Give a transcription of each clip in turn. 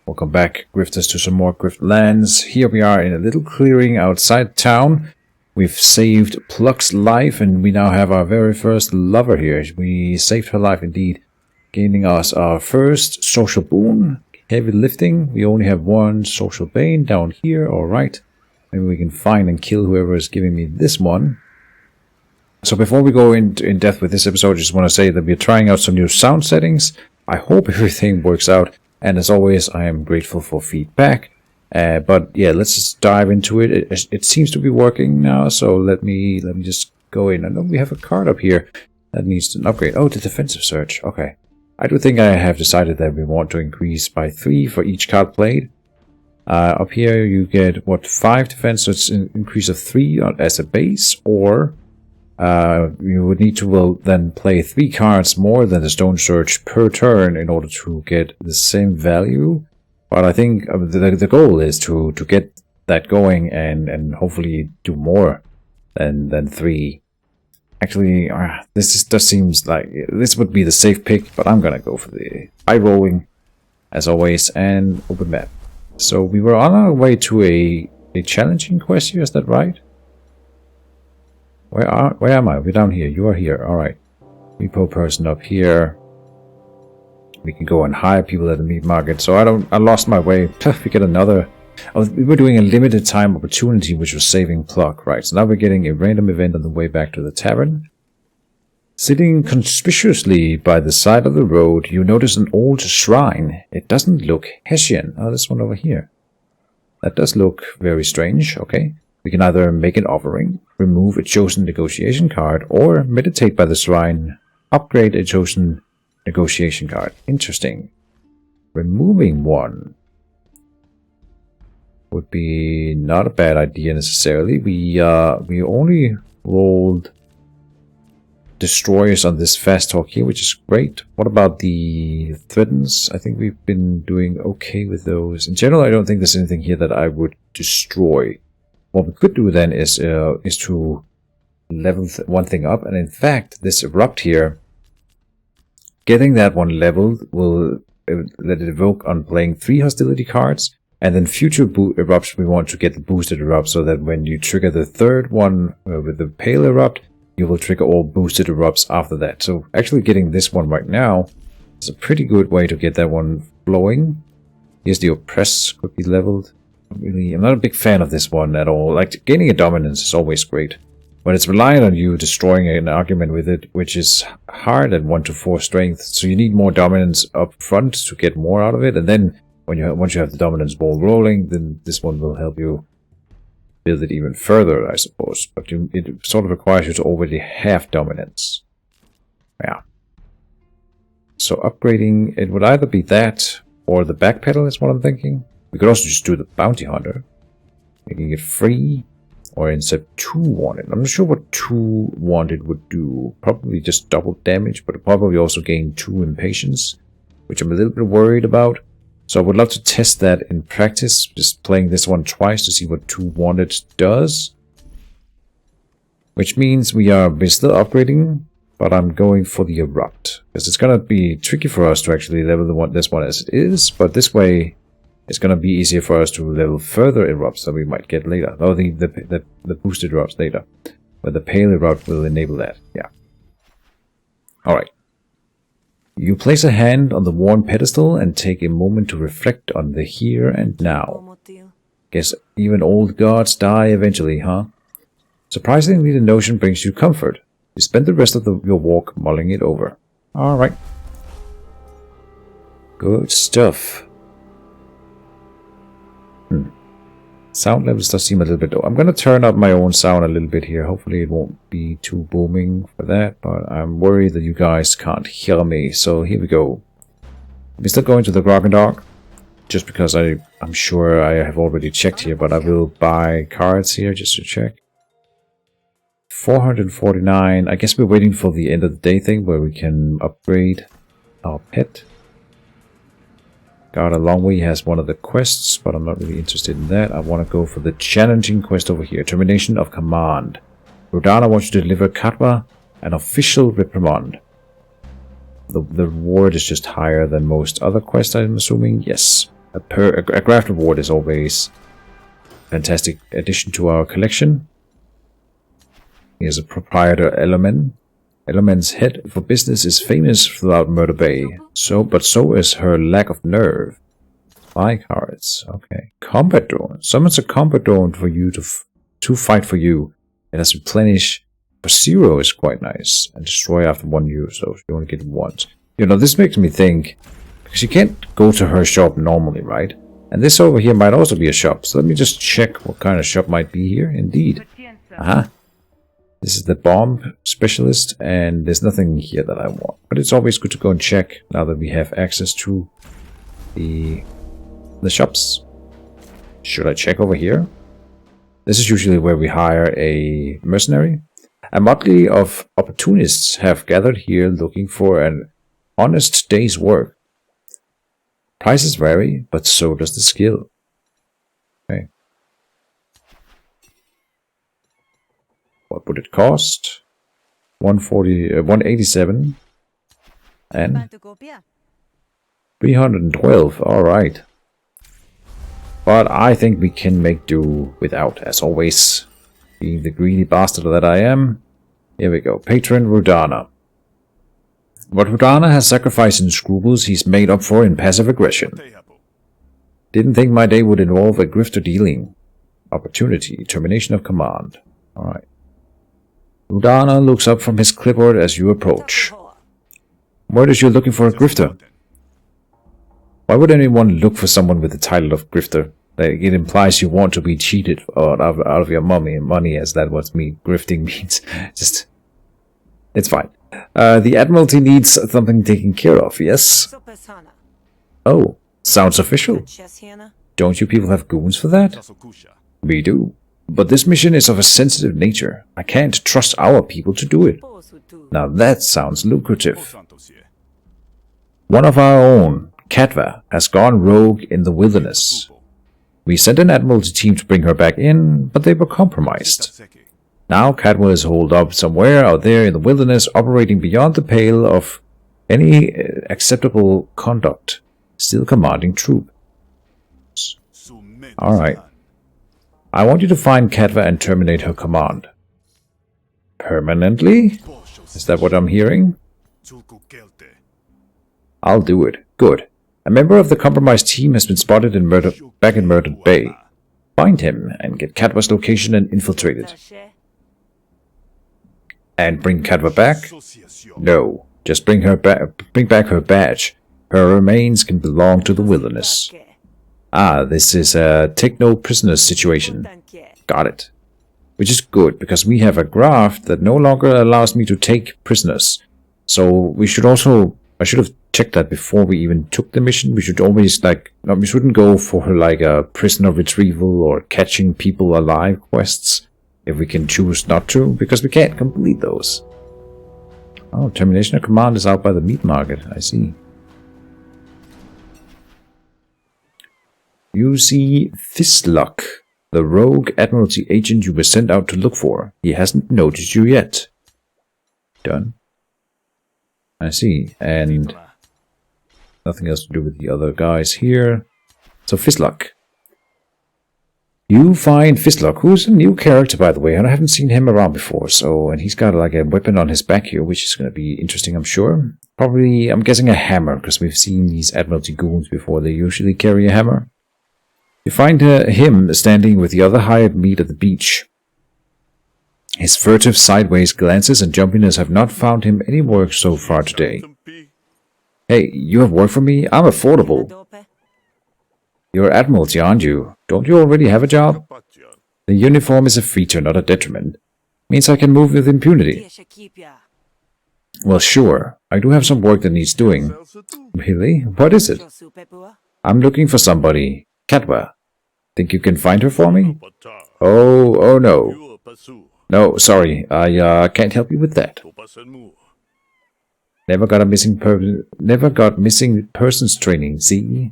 Welcome back, Grifters, to some more Griftlands. Here we are in a little clearing outside town. We've saved Pluck's life, and we now have our very first lover here. We saved her life indeed, gaining us our first social boon. Heavy lifting. We only have one social bane down here. Alright. Maybe we can find and kill whoever is giving me this one. So before we go in depth with this episode, I just want to say that we're trying out some new sound settings. I hope everything works out. And as always, I am grateful for feedback. But yeah, let's just dive into it. It seems to be working now, so let me just go in. I know we have a card up here that needs an upgrade. Oh, the defensive search. Okay. I do think I have decided that we want to increase by 3 for each card played. Up here you get, what, 5 defense, so it's an increase of 3 as a base, or you would need to then play 3 cards more than the Stone Search per turn in order to get the same value. But I think the goal is to get that going and hopefully do more than 3. Actually, this just seems like this would be the safe pick, but I'm gonna go for the eye rolling as always and open map. So we were on our way to a challenging quest here, is that right? Where am I? We're down here. You are here. Alright. Repo person up here. We can go and hire people at the meat market. So I lost my way. We get another. We were doing a limited time opportunity, which was saving Pluck, right? So now we're getting a random event on the way back to the tavern. Sitting conspicuously by the side of the road, you notice an old shrine. It doesn't look Hessian. Oh, this one over here. That does look very strange. Okay. We can either make an offering, remove a chosen negotiation card, or meditate by the shrine, upgrade a chosen negotiation card. Interesting. Removing one would be not a bad idea necessarily. We only rolled destroyers on this fast talk here, which is great. What about the threatens? I think we've been doing okay with those. In general, I don't think there's anything here that I would destroy. What we could do then is to level one thing up, and in fact, this erupt here, getting that one leveled will let it evoke on playing 3 hostility cards, and then future erupts we want to get the boosted erupt, so that when you trigger the third one with the pale erupt, you will trigger all boosted erupts after that. So actually getting this one right now is a pretty good way to get that one flowing. Here's the oppress, could be leveled. I'm not a big fan of this one at all. Like, gaining a dominance is always great, but it's reliant on you destroying an argument with it, which is hard at 1 to 4 strength. So you need more dominance up front to get more out of it, and then once you have the dominance ball rolling, then this one will help you build it even further, I suppose. But it sort of requires you to already have dominance. Yeah. So upgrading, it would either be that or the backpedal is what I'm thinking. We could also just do the bounty hunter, making it free, or instead 2 wanted. I'm not sure what 2 wanted would do. Probably just double damage, but probably also gain 2 impatience, which I'm a little bit worried about. So I would love to test that in practice, just playing this one twice to see what 2 wanted does. Which means we're still upgrading, but I'm going for the erupt, because it's gonna be tricky for us to actually level this one as it is, but this way it's going to be easier for us to level further erupts that we might get later. Oh, the boosted erupts later. But the pale erupt will enable that. Yeah. Alright. You place a hand on the worn pedestal and take a moment to reflect on the here and now. Guess even old gods die eventually, huh? Surprisingly, the notion brings you comfort. You spend the rest of your walk mulling it over. Alright. Good stuff. Sound levels does seem a little bit low. I'm going to turn up my own sound a little bit here. Hopefully it won't be too booming for that, but I'm worried that you guys can't hear me. So here we go. We're still going to the Grog, just because I'm sure I have already checked here, but I will buy cards here just to check. 449. I guess we're waiting for the end of the day thing where we can upgrade our pet. God, a long way has one of the quests, but I'm not really interested in that. I want to go for the challenging quest over here. Termination of command. Rodana wants you to deliver Katwa an official reprimand. The reward is just higher than most other quests, I'm assuming. Yes. A craft reward is always a fantastic addition to our collection. Here's a proprietor element. Element's head for business is famous throughout Murder Bay. But so is her lack of nerve. Buy cards. Okay. Combat drone. Summons a combat drone for you to fight for you. It has replenish for 0 is quite nice. And destroy after 1 use. So you only get once. You know, this makes me think. Because you can't go to her shop normally, right? And this over here might also be a shop. So let me just check what kind of shop might be here. Indeed. This is the bomb specialist, and there's nothing here that I want. But it's always good to go and check now that we have access to the shops. Should I check over here? This is usually where we hire a mercenary. A motley of opportunists have gathered here looking for an honest day's work. Prices vary, but so does the skill. Okay. What would it cost? 187 and 312. All right. But I think we can make do without, as always. Being the greedy bastard that I am. Here we go. Patron Rudana. What Rudana has sacrificed in scruples, he's made up for in passive aggression. Didn't think my day would involve a grifter dealing. Opportunity. Termination of command. All right. Rudana looks up from his clipboard as you approach. Word is you're looking for a grifter. Why would anyone look for someone with the title of grifter? Like, it implies you want to be cheated out of your money, as that what grifting means. Just, it's fine. The Admiralty needs something taken care of, yes? Oh, sounds official. Don't you people have goons for that? We do. But this mission is of a sensitive nature. I can't trust our people to do it. Now that sounds lucrative. One of our own, Katva, has gone rogue in the wilderness. We sent an Admiralty team to bring her back in, but they were compromised. Now Katva is holed up somewhere out there in the wilderness, operating beyond the pale of any acceptable conduct, still commanding troops. Alright. I want you to find Katva and terminate her command. Permanently? Is that what I'm hearing? I'll do it. Good. A member of the compromised team has been spotted back in Murder Bay. Find him and get Katva's location and infiltrate it. And bring Katva back? No. Just bring back her badge. Her remains can belong to the wilderness. This is a take no prisoners situation. Got it. Which is good, because we have a graft that no longer allows me to take prisoners. So we should also... I should have checked that before we even took the mission. We should always, we shouldn't go for, a prisoner retrieval or catching people alive quests. If we can choose not to, because we can't complete those. Oh, termination of command is out by the meat market. I see. You see Fistluck, the rogue Admiralty agent you were sent out to look for. He hasn't noticed you yet. Done. I see. And nothing else to do with the other guys here. So Fistluck. You find Fistluck, who's a new character, by the way, and I haven't seen him around before. And he's got a weapon on his back here, which is going to be interesting, I'm sure. Probably, I'm guessing a hammer, because we've seen these Admiralty goons before. They usually carry a hammer. You find him standing with the other hired meat at the beach. His furtive sideways glances and jumpiness have not found him any work so far today. Hey, you have work for me? I'm affordable. You're Admiralty, aren't you? Don't you already have a job? The uniform is a feature, not a detriment. Means I can move with impunity. Well, sure. I do have some work that needs doing. Really? What is it? I'm looking for somebody. Katva. Think you can find her for me? Oh no. No, sorry. I can't help you with that. Never got missing persons training, see?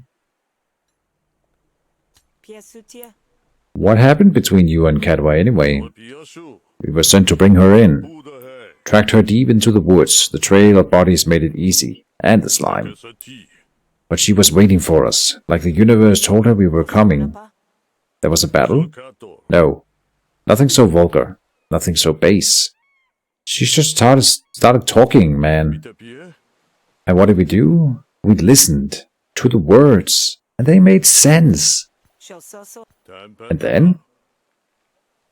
What happened between you and Katva anyway? We were sent to bring her in. Tracked her deep into the woods. The trail of bodies made it easy. And the slime. But she was waiting for us, like the universe told her we were coming. There was a battle? No. Nothing so vulgar. Nothing so base. She just started talking, man. And what did we do? We listened to the words, and they made sense. And then?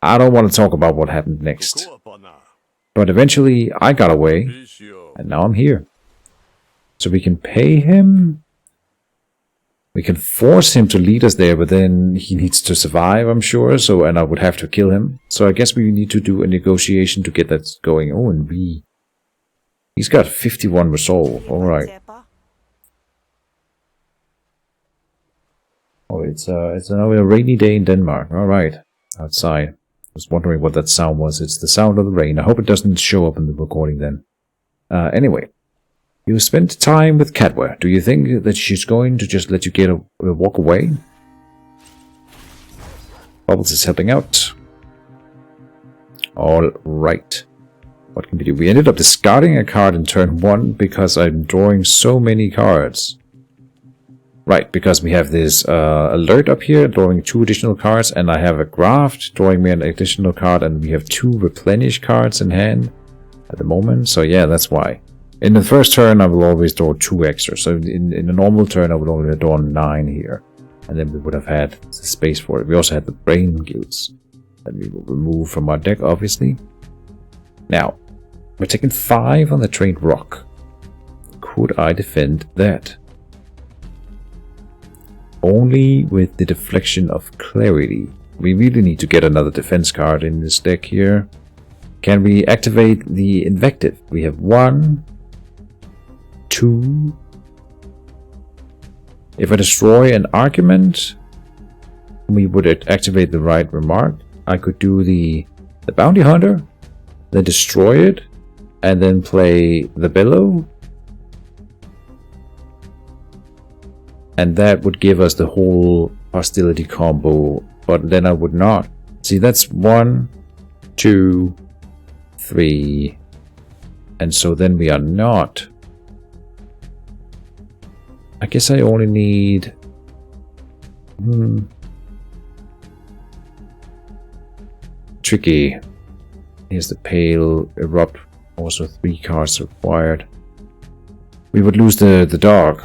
I don't want to talk about what happened next. But eventually, I got away, and now I'm here. So we can pay him. We can force him to lead us there, but then he needs to survive, I'm sure. So, and I would have to kill him. So I guess we need to do a negotiation to get that going. Oh, and he's got 51 resolve. All right. Oh, it's another rainy day in Denmark. All right, outside. I was wondering what that sound was. It's the sound of the rain. I hope it doesn't show up in the recording then. Anyway. You spent time with Katwa. Do you think that she's going to just let you walk away? Bubbles is helping out. Alright. What can we do? We ended up discarding a card in turn 1 because I'm drawing so many cards. Right, because we have this alert up here, drawing 2 additional cards, and I have a graft, drawing me an additional card, and we have 2 replenish cards in hand at the moment. So yeah, that's why. In the first turn, I will always draw 2 extra. So in a normal turn, I would only draw 9 here. And then we would have had the space for it. We also had the brain guilds that we will remove from our deck, obviously. Now, we're taking 5 on the trained rock. Could I defend that? Only with the deflection of clarity. We really need to get another defense card in this deck here. Can we activate the invective? We have 1, 2. If I destroy an argument, we would activate the right remark. I could do the bounty hunter, then destroy it, and then play the bellow. And that would give us the whole hostility combo, but then I would not. See, that's 1, 2, 3, and so then we are not. I guess I only need... Tricky. Here's the Pale Erupt. Also 3 cards required. We would lose the dog.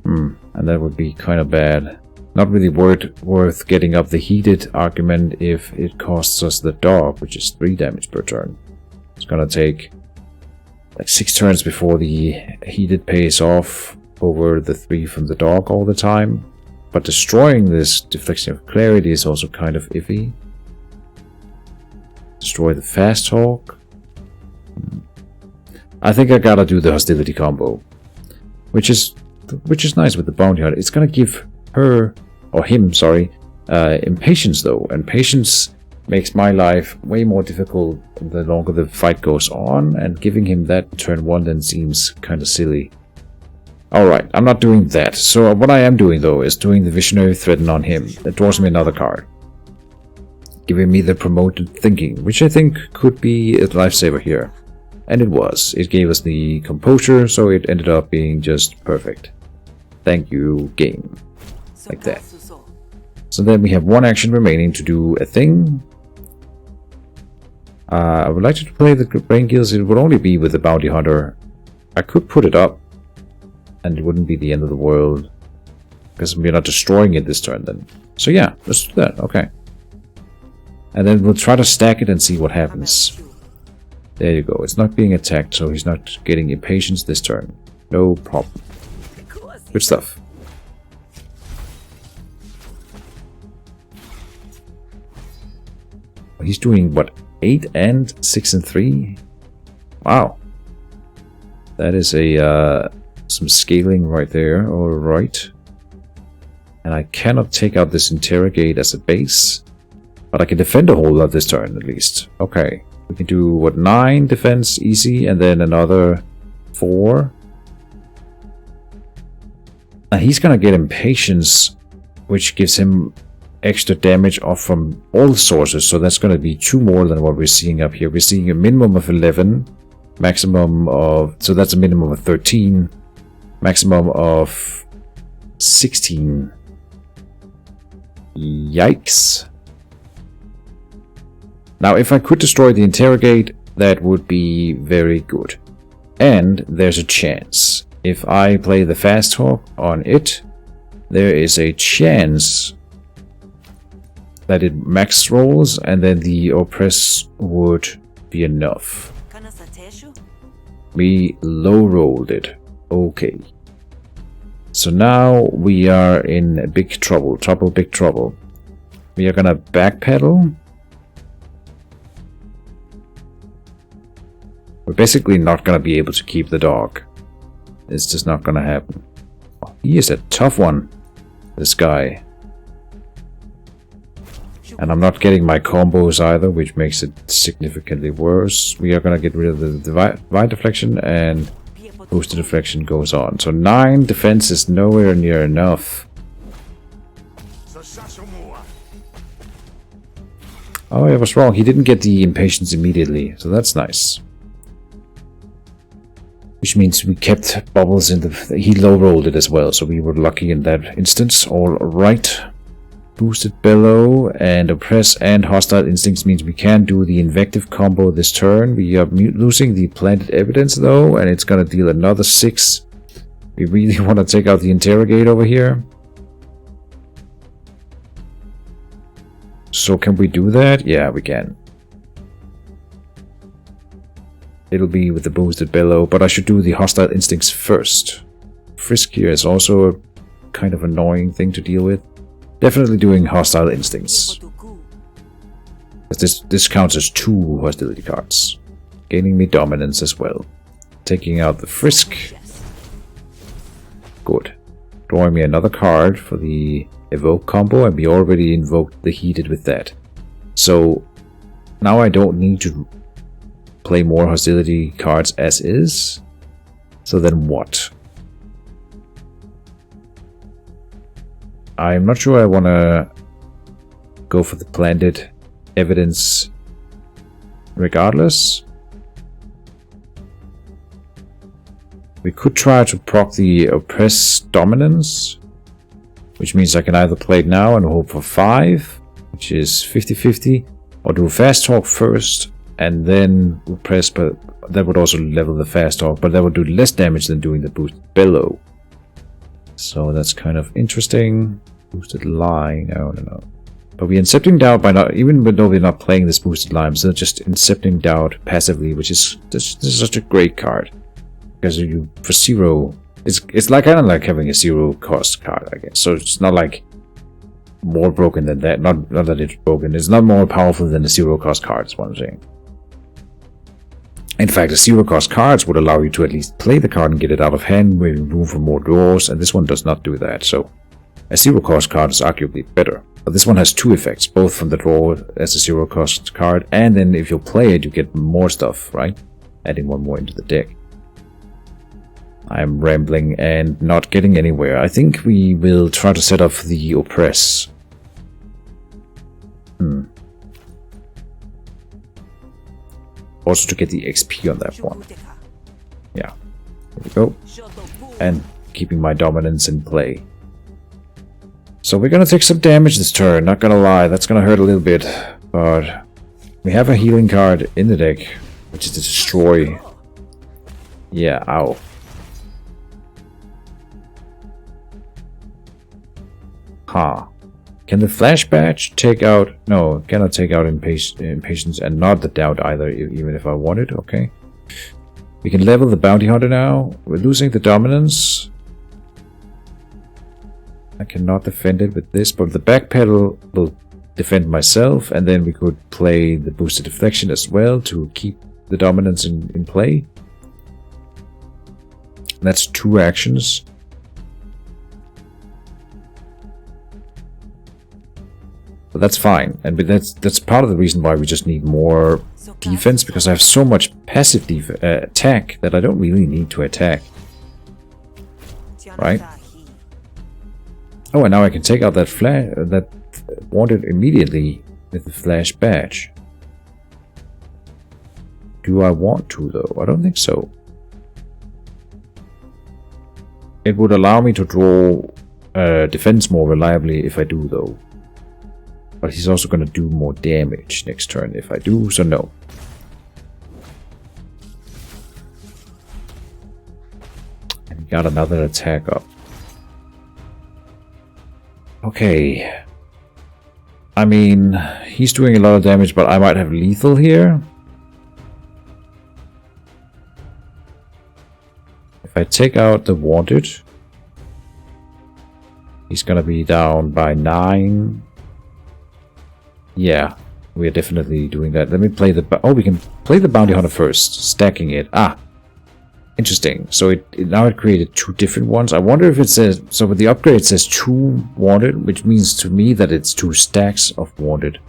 And that would be kind of bad. Not really worth getting up the heated argument if it costs us the dog, which is 3 damage per turn. It's gonna take like 6 turns before the heated pays off over the 3 from the dog all the time. But destroying this deflection of clarity is also kind of iffy. Destroy the fast talk. I think I gotta do the hostility combo, which is nice with the bounty hunter. It's gonna give her, or him, sorry, impatience though, and patience makes my life way more difficult the longer the fight goes on, and giving him that turn 1 then seems kind of silly. Alright, I'm not doing that. So what I am doing though is doing the Visionary Threaten on him. That draws me another card, giving me the Promoted Thinking, which I think could be a lifesaver here. And it was. It gave us the Composure, so it ended up being just perfect. Thank you, game. Like that. So then we have 1 action remaining to do a thing. I would like to play the Brain Guilds. It would only be with the Bounty Hunter. I could put it up, and it wouldn't be the end of the world, because we're not destroying it this turn then. So yeah, let's do that. Okay. And then we'll try to stack it and see what happens. There you go. It's not being attacked, so he's not getting impatience this turn. No problem. Good stuff. He's doing, what, 8 and 6 and 3? Wow. That is a some scaling right there. Alright. And I cannot take out this Interrogate as a base, but I can defend a whole lot this turn at least. Okay. We can do, what, 9 defense easy, and then another 4. And he's gonna get impatience, which gives him extra damage off from all sources, so that's gonna be 2 more than what we're seeing up here. We're seeing a minimum of 11, maximum of, so that's a minimum of 13, maximum of 16. Yikes. Now, if I could destroy the interrogate, that would be very good. And there's a chance. If I play the fast talk on it, there is a chance that it max rolls, and then the oppress would be enough. We low rolled it. Okay. So now we are in big trouble. Big trouble. We are gonna backpedal. We're basically not gonna be able to keep the dog. It's just not gonna happen. He is a tough one, this guy. And I'm not getting my combos either, which makes it significantly worse. We are gonna get rid of the divine deflection, and boosted deflection goes on. So 9 defense is nowhere near enough. Oh, I was wrong. He didn't get the impatience immediately, so that's nice. Which means we kept bubbles in the... He low rolled it as well, so we were lucky in that instance. Alright. Boosted bellow and oppress and hostile instincts means we can do the invective combo this turn. We are losing the planted evidence though, and it's gonna deal another 6. We really want to take out the interrogate over here. So can we do that? Yeah, we can. It'll be with the boosted bellow, but I should do the hostile instincts first. Frisk here is also a kind of annoying thing to deal with. Definitely doing hostile instincts. This counts as 2 hostility cards. Gaining me dominance as well. Taking out the frisk. Good. Drawing me another card for the evoke combo, and we already invoked the heated with that. So now I don't need to play more hostility cards as is. So then what? I'm not sure I want to go for the planted evidence regardless. We could try to proc the oppress dominance, which means I can either play it now and hope for 5, which is 50-50, or do fast talk first and then oppress, but that would also level the fast talk, but that would do less damage than doing the boosted bellow. So that's kind of interesting. Boosted line, no. But we're incepting doubt by not, even though we're not playing this boosted line, we're still just incepting doubt passively, which is this is such a great card. Because you, for 0, it's like kind of like having a 0 cost card, I guess. So it's not like more broken than that. Not that it's broken. It's not more powerful than a 0 cost card, is what I'm saying. In fact, the 0 cost cards would allow you to at least play the card and get it out of hand, maybe room for more draws, and this one does not do that. So a 0 cost card is arguably better. But this one has 2 effects, both from the draw as a 0 cost card, and then if you play it, you get more stuff, right? Adding 1 more into the deck. I'm rambling and not getting anywhere. I think we will try to set up the oppress. Also to get the XP on that one. Yeah. There we go. And keeping my dominance in play. So we're gonna take some damage this turn, not gonna lie. That's gonna hurt a little bit. But we have a healing card in the deck, which is to destroy. Yeah, ow. Huh. Can the flash badge take out... No, cannot take out impatience and not the doubt either, even if I wanted. Okay. We can level the bounty hunter now. We're losing the dominance. I cannot defend it with this, but the backpedal will defend myself, and then we could play the boosted deflection as well to keep the dominance in play. That's 2 actions. But that's fine, and that's part of the reason why we just need more defense, because I have so much passive attack that I don't really need to attack. Right? Oh, and now I can take out that flash that wanted immediately with the flash badge. Do I want to though? I don't think so. It would allow me to draw defends more reliably if I do, though. But he's also going to do more damage next turn if I do, so no. And he got another attack up. Okay. I mean, he's doing a lot of damage, but I might have lethal here. If I take out the wanted, he's gonna be down by 9. Yeah, we are definitely doing that. Let me play the... Oh, we can play the bounty hunter first, stacking it. Ah, interesting. So now it created 2 different ones. I wonder if it says... So with the upgrade it says 2 wanted, which means to me that it's 2 stacks of wanted.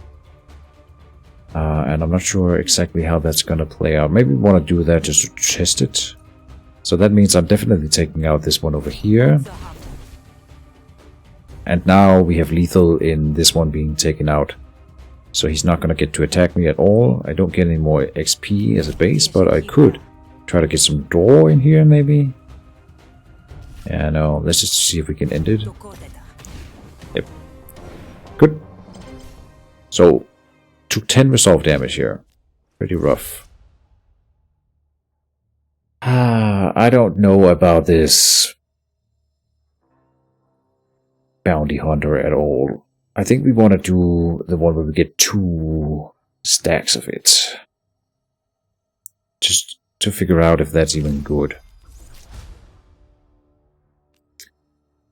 And I'm not sure exactly how that's gonna play out. Maybe we want to do that just to test it. So that means I'm definitely taking out this one over here. And now we have lethal in this one being taken out. So he's not going to get to attack me at all. I don't get any more XP as a base, but I could try to get some draw in here, maybe. Yeah, no, let's just see if we can end it. Yep. Good. So, took 10 resolve damage here. Pretty rough. I don't know about this bounty hunter at all. I think we want to do the one where we get 2 stacks of it. Just to figure out if that's even good.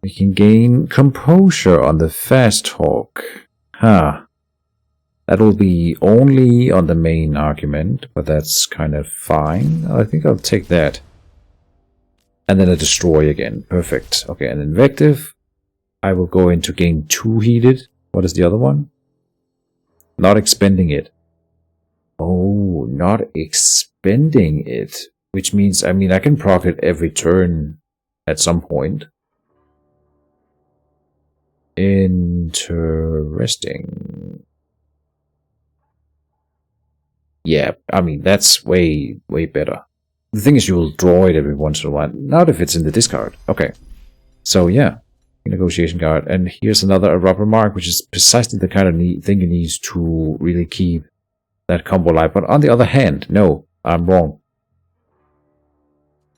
We can gain composure on the fast talk. Huh. That will be only on the main argument, but that's kind of fine. I think I'll take that. And then a destroy again. Perfect. Okay, and invective. I will go into gain 2 heated. What is the other one? Not expending it. Oh, not expending it. Which means, I mean, I can proc it every turn at some point. Interesting. Yeah, I mean, that's way, way better. The thing is, you will draw it every once in a while. Not if it's in the discard. Okay. So, yeah. Negotiation card, and here's another rubber mark, which is precisely the kind of thing you need to really keep that combo alive. But on the other hand, no, I'm wrong.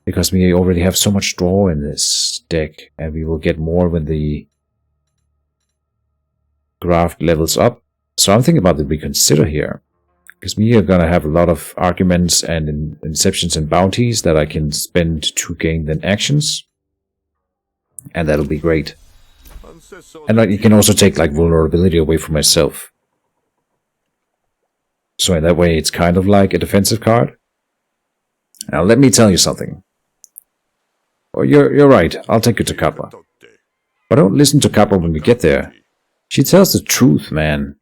Because we already have so much draw in this deck, and we will get more when the graft levels up. So I'm thinking about the reconsider here. Because we are going to have a lot of arguments and inceptions and bounties that I can spend to gain then actions. And that'll be great. And you can also take like vulnerability away from myself. So in that way it's kind of like a defensive card. Now let me tell you something. Oh, you're right. I'll take you to Kappa. But don't listen to Kappa when we get there. She tells the truth, man.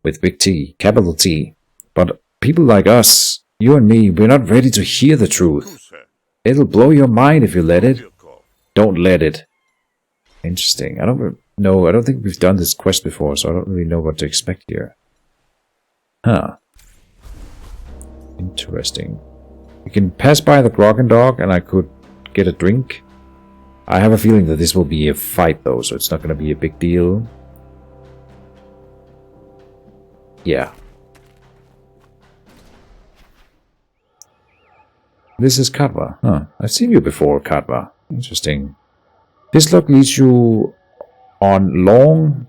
With big T, capital T. But people like us, you and me, we're not ready to hear the truth. It'll blow your mind if you let it. Don't let it. Interesting. I don't know. I don't think we've done this quest before, so I don't really know what to expect here. Huh. Interesting. We can pass by the Grog and Dog, and I could get a drink. I have a feeling that this will be a fight, though, so it's not going to be a big deal. Yeah. This is Katva. Huh. I've seen you before, Katva. Interesting. Fizzlock leads you on long...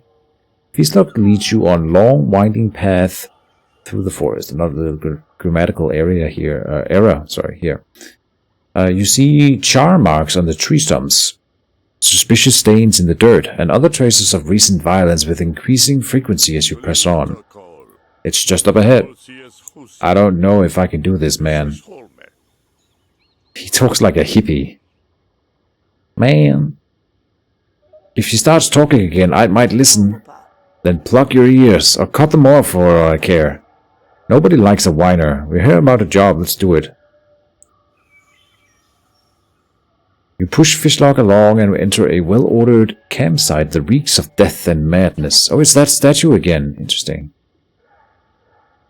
Fizzlock leads you on long, winding path through the forest. Another little grammatical area here. Here. You see char marks on the tree stumps, suspicious stains in the dirt, and other traces of recent violence with increasing frequency as you press on. It's just up ahead. I don't know if I can do this, man. He talks like a hippie. Man. If she starts talking again, I might listen. Then plug your ears, or cut them off for all I care. Nobody likes a whiner. We're here about a job, let's do it. You push Fishlock along and enter a well-ordered campsite that reeks of death and madness. Oh, it's that statue again. Interesting.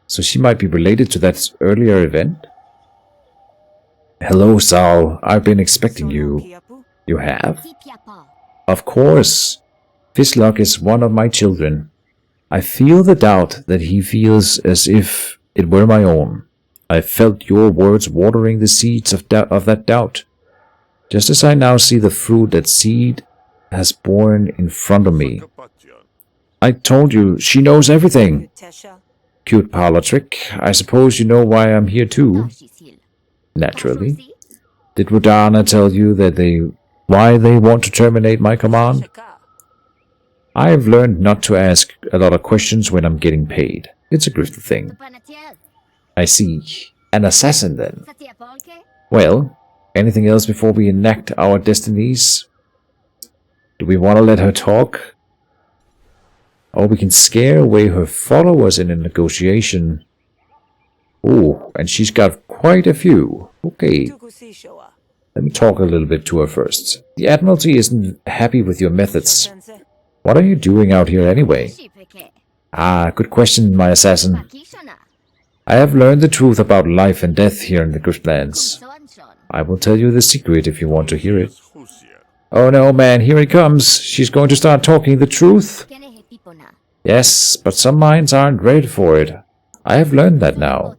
So she might be related to that earlier event? Hello, Sal. I've been expecting you. You have? Of course. Fishlock is one of my children. I feel the doubt that he feels as if it were my own. I felt your words watering the seeds of that doubt. Just as I now see the fruit that seed has borne in front of me. I told you, she knows everything. Cute parlor trick. I suppose you know why I'm here too. Naturally. Did Rodana tell you that why they want to terminate my command? I have learned not to ask a lot of questions when I'm getting paid. It's a Grifter thing. I see. An assassin then. Well, anything else before we enact our destinies? Do we want to let her talk? Or we can scare away her followers in a negotiation. Oh, and she's got quite a few. Okay. Let me talk a little bit to her first. The Admiralty isn't happy with your methods. What are you doing out here anyway? Ah, good question, my assassin. I have learned the truth about life and death here in the Griftlands. I will tell you the secret if you want to hear it. Oh no, man, here it comes. She's going to start talking the truth. Yes, but some minds aren't ready for it. I have learned that now.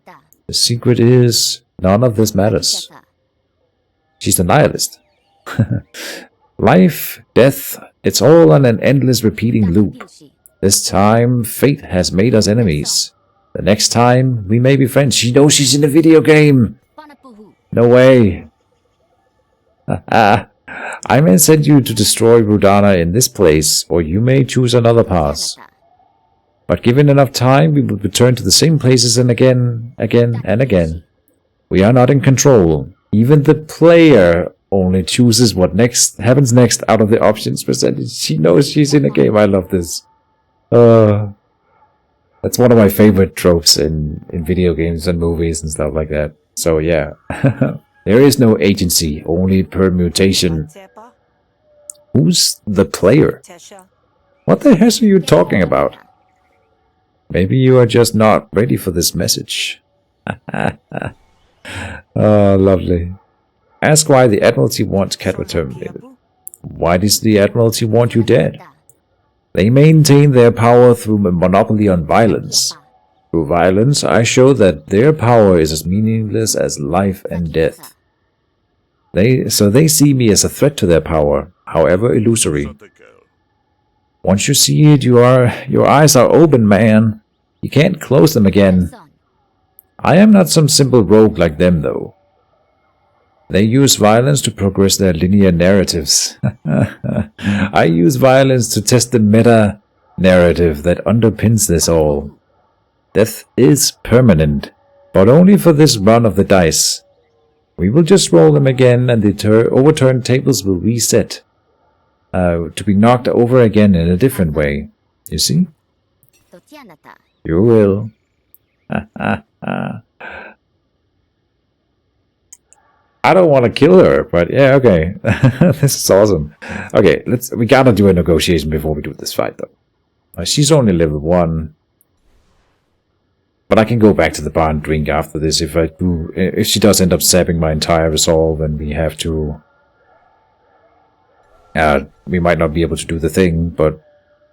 The secret is, none of this matters. She's a nihilist. Life, death, it's all on an endless repeating loop. This time, fate has made us enemies. The next time, we may be friends. She knows she's in a video game! No way! I may send you to destroy Rodana in this place, or you may choose another path. But given enough time, we will return to the same places and again, and again. We are not in control. Even the player only chooses what happens next out of the options presented. She knows she's in a game. I love this. That's one of my favorite tropes in video games and movies and stuff like that. So yeah. There is no agency, only permutation. Who's the player? What the hell are you talking about? Maybe you are just not ready for this message. Oh, lovely. Ask why the Admiralty wants Katwa terminated. Why does the Admiralty want you dead? They maintain their power through a monopoly on violence. Through violence, I show that their power is as meaningless as life and death. So they see me as a threat to their power, however illusory. Once you see it, your eyes are open, man. You can't close them again. I am not some simple rogue like them, though. They use violence to progress their linear narratives. I use violence to test the meta-narrative that underpins this all. Death is permanent, but only for this run of the dice. We will just roll them again, and the overturned tables will reset. To be knocked over again in a different way. You see? You will. I don't want to kill her, but yeah, okay. This is awesome. Okay, we gotta do a negotiation before we do this fight, though. She's only level 1. But I can go back to the bar and drink after this if she does end up sapping my entire resolve and we have to... we might not be able to do the thing, but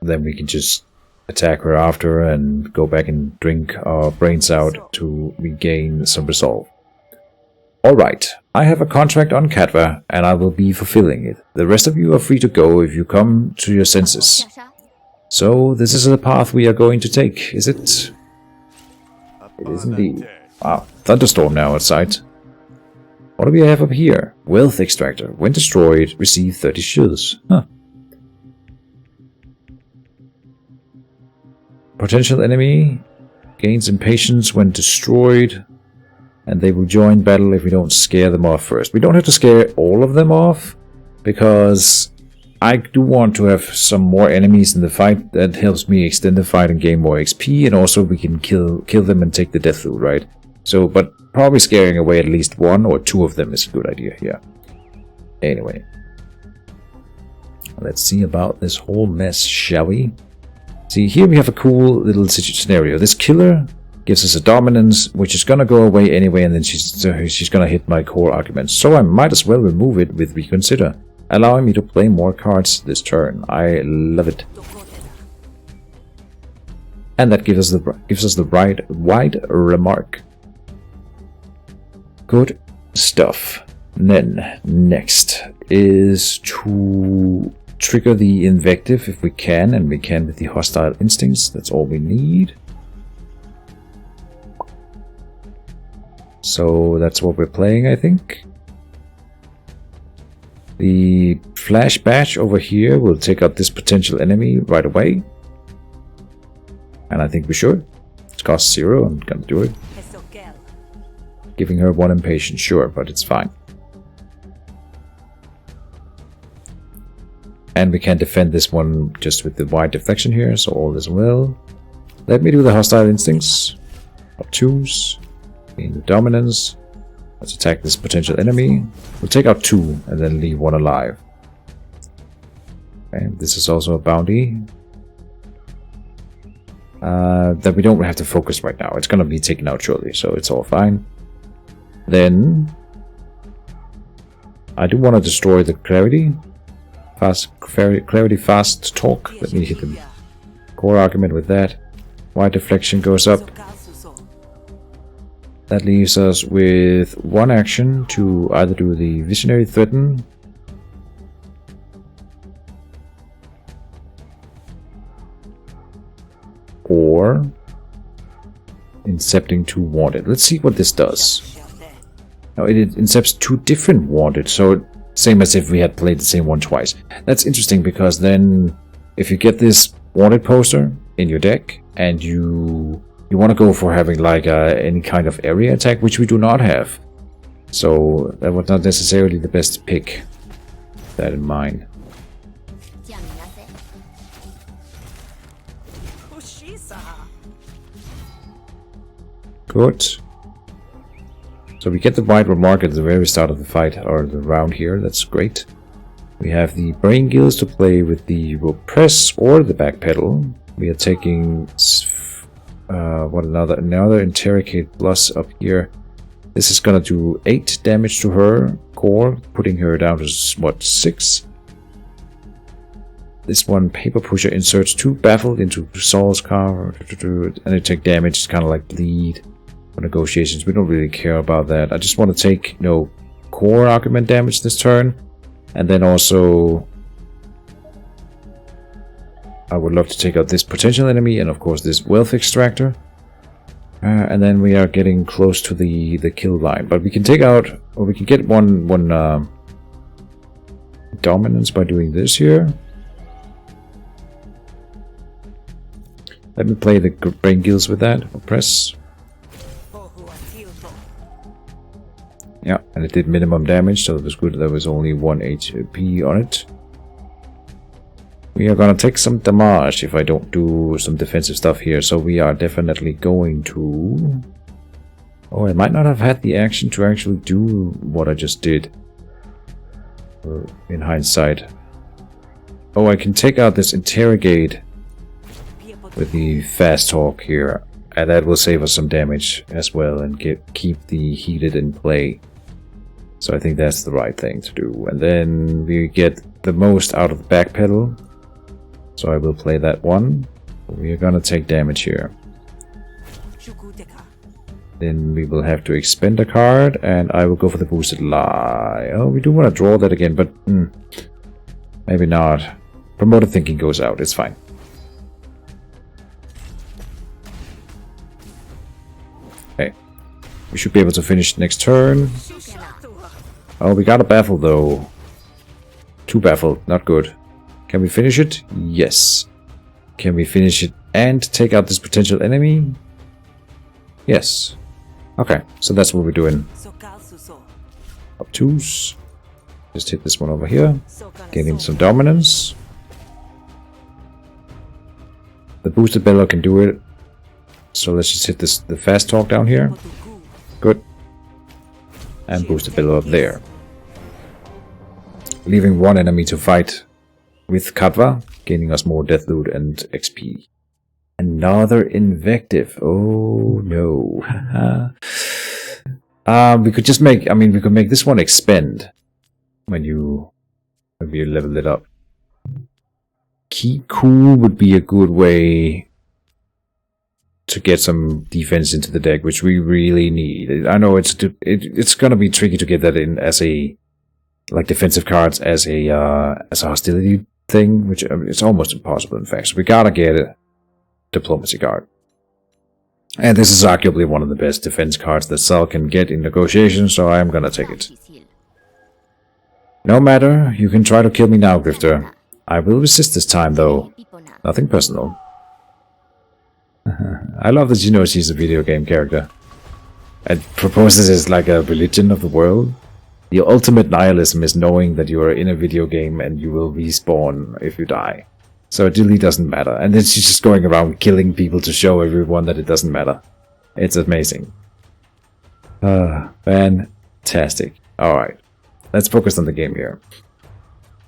then we can just attack her after and go back and drink our brains out to regain some resolve. Alright, I have a contract on Katwa, and I will be fulfilling it. The rest of you are free to go if you come to your senses. So, this is the path we are going to take, is it? It is indeed. Wow, thunderstorm now outside. What do we have up here? Wealth extractor. When destroyed, receive 30 shields. Huh. Potential enemy gains impatience when destroyed, and they will join battle if we don't scare them off first. We don't have to scare all of them off, because I do want to have some more enemies in the fight. That helps me extend the fight and gain more XP, and also we can kill them and take the death loot, right? So, but probably scaring away at least 1 or 2 of them is a good idea here. Anyway. Let's see about this whole mess, shall we? See, here we have a cool little scenario. This killer gives us a dominance, which is gonna go away anyway, and then she's gonna hit my core arguments. So I might as well remove it with reconsider. allowing me to play more cards this turn. I love it. And that gives us the right wide remark. Good stuff. Then next is to trigger the invective if we can, and we can with the hostile instincts. That's all we need. So that's what we're playing, I think. The flash bash over here will take out this potential enemy right away. And I think we should. It costs 0, I'm gonna do it. Giving her 1 impatience, sure, but it's fine. And we can defend this one just with the wide deflection here, so all is well. Let me do the hostile instincts. Up 2s. In the dominance. Let's attack this potential enemy. We'll take out 2 and then leave 1 alive. And this is also a bounty. That we don't have to focus right now. It's gonna be taken out shortly, so it's all fine. Then I do want to destroy the clarity. Clarity fast talk. Let me hit the core argument with that. Wide deflection goes up. That leaves us with 1 action to either do the visionary threaten or incepting 2 wanted. Let's see what this does. Now it incepts 2 different wanted, so same as if we had played the same one twice. That's interesting because then if you get this wanted poster in your deck and you want to go for having like any kind of area attack, which we do not have. So that was not necessarily the best pick. Keep that in mind. Good. So we get the wide remark at the very start of the fight, or the round here. That's great. We have the brain gills to play with the repress or the back pedal. We are taking another interrogate plus up here. This is gonna do 8 damage to her core, putting her down to what, 6. This one paper pusher inserts 2 baffled into Saul's car, and they take damage. It's kind of like bleed for negotiations. We don't really care about that. I just want to take core argument damage this turn, and then also I would love to take out this potential enemy and of course this wealth extractor. And then we are getting close to the kill line. But we can take out, or we can get one dominance by doing this here. Let me play the brain gills with that. Press. Yeah, and it did minimum damage, so it was good. There was only 1 HP on it. We are gonna take some damage if I don't do some defensive stuff here, so we are definitely going to... Oh, I might not have had the action to actually do what I just did. In hindsight. Oh, I can take out this interrogate with the fast talk here, and that will save us some damage as well and keep the heated in play. So I think that's the right thing to do. And then we get the most out of the back pedal. So I will play that one. We are gonna take damage here. Then we will have to expend a card, and I will go for the boosted lie. Oh, we do want to draw that again, but maybe not. Promoted thinking goes out, it's fine. Okay. We should be able to finish next turn. Oh, we got a baffle though. 2 baffled, not good. Can we finish it? Yes. Can we finish it and take out this potential enemy? Yes. Okay, so that's what we're doing. Up 2s. Just hit this one over here. Getting some dominance. The boosted bellow can do it. So let's just hit the fast talk down here. Good. And boosted bellow up there. Leaving 1 enemy to fight with Katva, gaining us more death loot and XP. Another invective. Oh no. we could just make, we could make this one expend when you Maybe level it up. Keejchen would be a good way to get some defense into the deck, which we really need. I know it's gonna be tricky to get that in as a like defensive cards as a hostility thing, which it's almost impossible in fact. So we gotta get a diplomacy card, and this is arguably one of the best defense cards that Sal can get in negotiations. So I am gonna take it. No matter, you can try to kill me now, Grifter. I will resist this time, though. Nothing personal. I love that she knows she's a video game character. And proposes as like a religion of the world. The ultimate nihilism is knowing that you are in a video game and you will respawn if you die. So it really doesn't matter. And then she's just going around killing people to show everyone that it doesn't matter. It's amazing. Fantastic. Alright. Let's focus on the game here.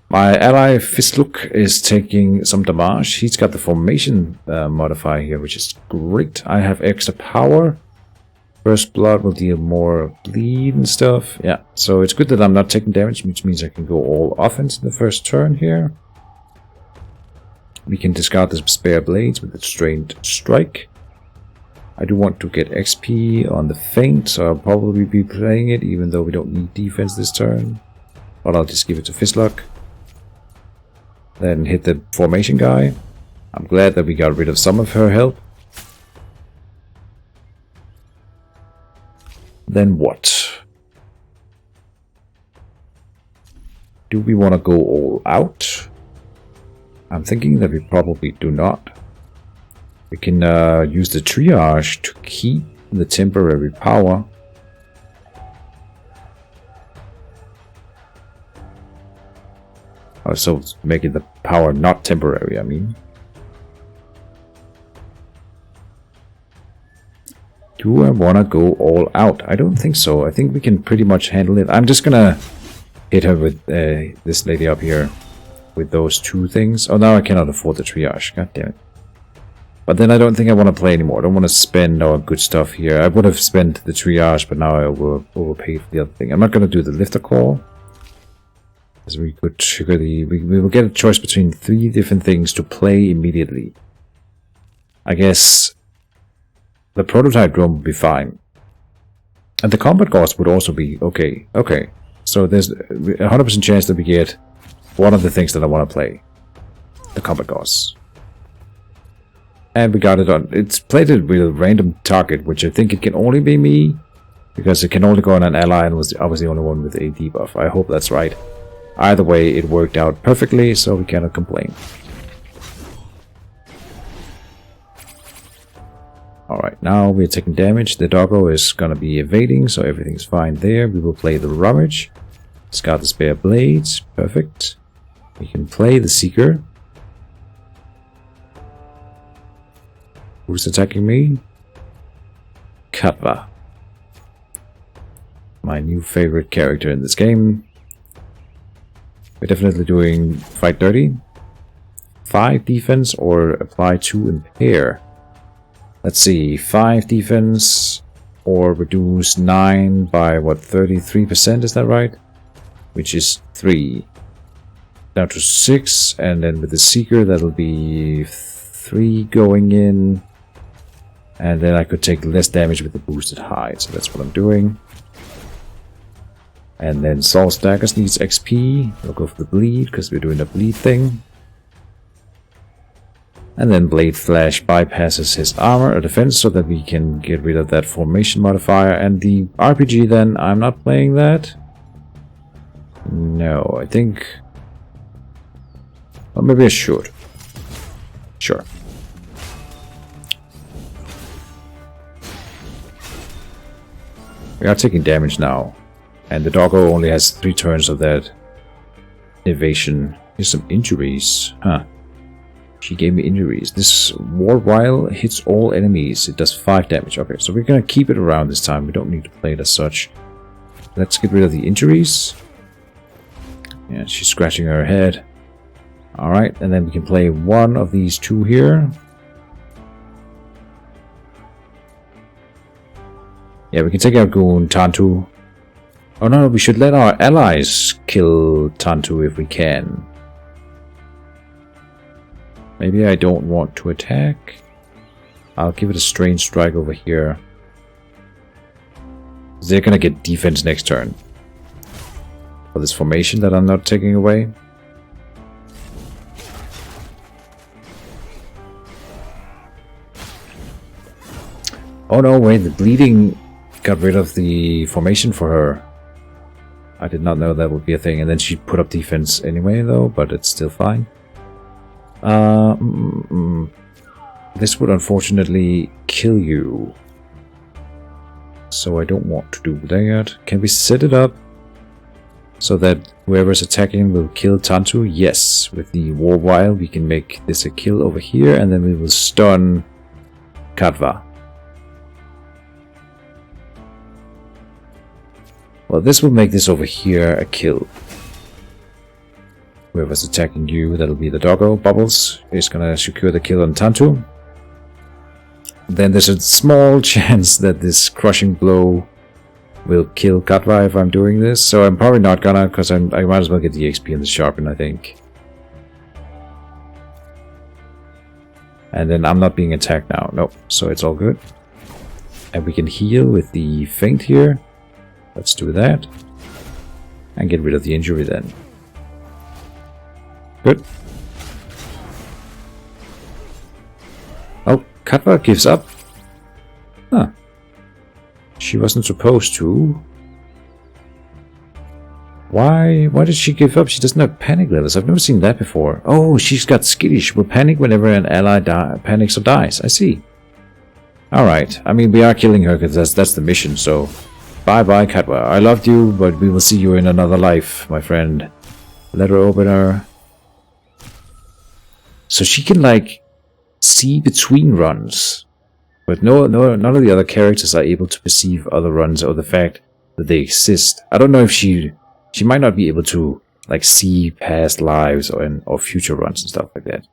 My ally Fisluk is taking some damage. He's got the formation modifier here, which is great. I have extra power. First blood will deal more bleed and stuff. Yeah, so it's good that I'm not taking damage, which means I can go all offense in the first turn here. We can discard the spare blades with a strained strike. I do want to get XP on the feint, so I'll probably be playing it, even though we don't need defense this turn. But I'll just give it to Fisluk. Then hit the formation guy. I'm glad that we got rid of some of her help. Then what? Do we want to go all out? I'm thinking that we probably do not. We can use the triage to keep the temporary power. Oh, so making the power not temporary, I mean. Do I want to go all out? I don't think so. I think we can pretty much handle it. I'm just gonna hit her with this lady up here with those two things. Oh, now I cannot afford the triage. God damn it. But then I don't think I want to play anymore. I don't want to spend our good stuff here. I would have spent the triage, but now I will overpay for the other thing. I'm not going to do the lifter call. As we could trigger the... We will get a choice between 3 different things to play immediately. I guess the prototype drone would be fine. And the combat gauze would also be okay. Okay, so there's a 100% chance that we get one of the things that I want to play. The combat gauze. And we got it on. It's plated with a random target, which I think it can only be me. Because it can only go on an ally, and I was the only one with a debuff. I hope that's right. Either way, it worked out perfectly, so we cannot complain. Alright, now we're taking damage. The doggo is gonna be evading, so everything's fine there. We will play the Rummage. Discard the spare blades. Perfect. We can play the Seeker. Who's attacking me? Katva. My new favorite character in this game. We're definitely doing Fight Dirty. 5 defense or apply 2 impair. Let's see, 5 defense or reduce 9 by what, 33%, is that right? Which is 3. Down to 6, and then with the Seeker that'll be 3 going in. And then I could take less damage with the boosted hide, so that's what I'm doing. And then Saul's Daggers needs XP. We'll go for the bleed, because we're doing the bleed thing. And then Blade Flash bypasses his armor or defense, so that we can get rid of that formation modifier. And the RPG then, I'm not playing that. No, I think... Well, maybe I should. Sure. We are taking damage now. And the doggo only has 3 turns of that evasion. Here's some injuries. Huh. She gave me injuries. This War While hits all enemies. It does 5 damage. Okay, so we're gonna keep it around this time. We don't need to play it as such. Let's get rid of the injuries. Yeah, she's scratching her head. Alright, and then we can play one of these 2 here. Yeah, we can take out Goon, Tantu. Oh no, we should let our allies kill Tantu if we can. Maybe I don't want to attack. I'll give it a strange strike over here. They're gonna get defense next turn. For this formation that I'm not taking away. Oh no, wait, the bleeding got rid of the formation for her. I did not know that would be a thing. And then she put up defense anyway though, but it's still fine. This would unfortunately kill you. So I don't want to do that. Can we set it up so that whoever's attacking will kill Tantu? Yes. With the War Wild we can make this a kill over here, and then we will stun Katva. Well, this will make this over here a kill. Whoever's attacking you, that'll be the doggo. Bubbles is gonna secure the kill on Tantu. Then there's a small chance that this crushing blow will kill Katva if I'm doing this. So I'm probably not gonna, because I might as well get the XP and the sharpen, I think. And then I'm not being attacked now. Nope, so it's all good. And we can heal with the feint here. Let's do that. And get rid of the injury then. Good. Oh, Katva gives up? Huh. She wasn't supposed to. Why did she give up? She doesn't have panic levels. I've never seen that before. Oh, she's got skittish. She will panic whenever an ally panics or dies. I see. Alright. I mean, we are killing her because that's the mission, so... Bye-bye, Katva. I loved you, but we will see you in another life, my friend. Letter opener. So she can, like, see between runs. But none of the other characters are able to perceive other runs or the fact that they exist. I don't know if she might not be able to, like, see past lives or future runs and stuff like that.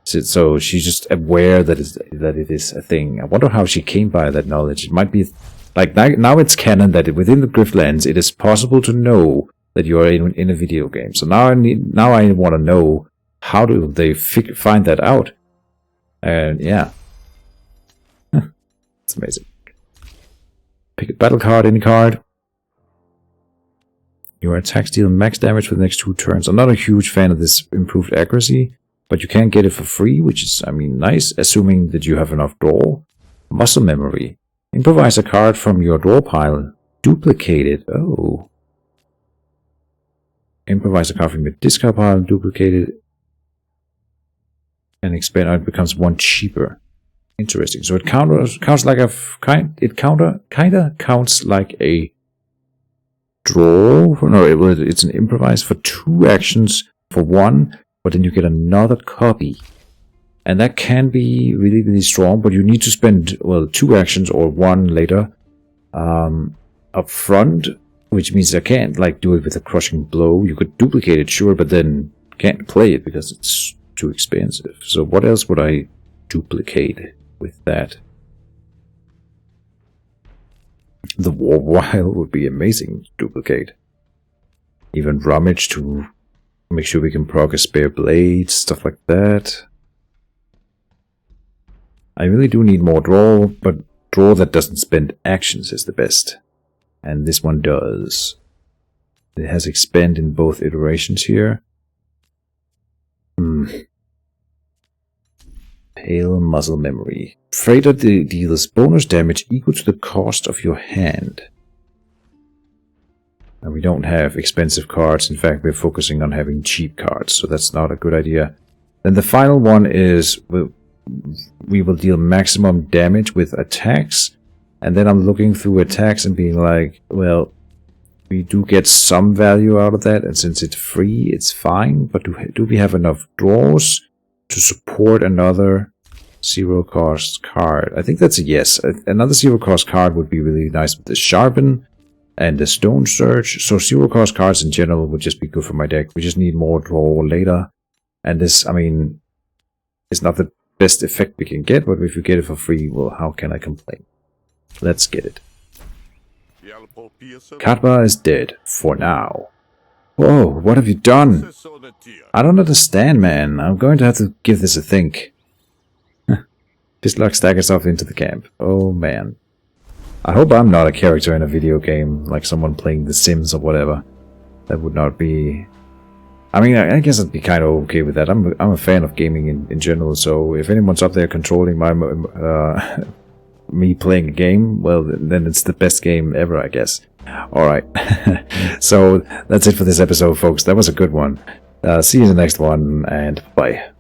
So she's just aware that it is a thing. I wonder how she came by that knowledge. It might be... Like, now it's canon that within the Griftlands, it is possible to know that you are in a video game. So now I want to know, how do they find that out? And yeah. It's amazing. Pick a battle card, any card. Your attacks deal max damage for the next 2 turns. I'm not a huge fan of this improved accuracy, but you can get it for free, which is, I mean, nice, assuming that you have enough draw. Muscle memory. Improvise a card from your draw pile. Duplicate it. Oh. Improvise a card from your discard pile. Duplicate it. And expand. It becomes 1 cheaper. Interesting. So it counts like a kinda counts like a draw. No, it's an improvise for 2 actions for 1, but then you get another copy. And that can be really, really strong, but you need to spend, well, 2 actions or 1 later up front, which means I can't, like, do it with a crushing blow. You could duplicate it, sure, but then can't play it because it's too expensive. So what else would I duplicate with that? The War Wild would be amazing to duplicate. Even Rummage to make sure we can proc a spare blade, stuff like that. I really do need more draw, but draw that doesn't spend actions is the best. And this one does. It has expand in both iterations here. Pale muscle memory. Freighter deals bonus damage equal to the cost of your hand. And we don't have expensive cards. In fact, we're focusing on having cheap cards, so that's not a good idea. Then the final one is... we will deal maximum damage with attacks, and then I'm looking through attacks and being like, well, we do get some value out of that, and since it's free, it's fine, but do we have enough draws to support another 0-cost card? I think that's a yes. Another 0-cost card would be really nice with the Sharpen and the Stone Search, so 0-cost cards in general would just be good for my deck. We just need more draw later, and this, I mean, it's not the best effect we can get, but if you get it for free, well, how can I complain? Let's get it. Katva is dead. For now. Whoa, what have you done? I don't understand, man. I'm going to have to give this a think. Pisluck staggers off into the camp. Oh, man. I hope I'm not a character in a video game, like someone playing The Sims or whatever. That would not be... I mean, I guess I'd be kind of okay with that. I'm a fan of gaming in general, so if anyone's up there controlling my me playing a game, well, then it's the best game ever, I guess. Alright, so that's it for this episode, folks. That was a good one. See you in the next one, and bye.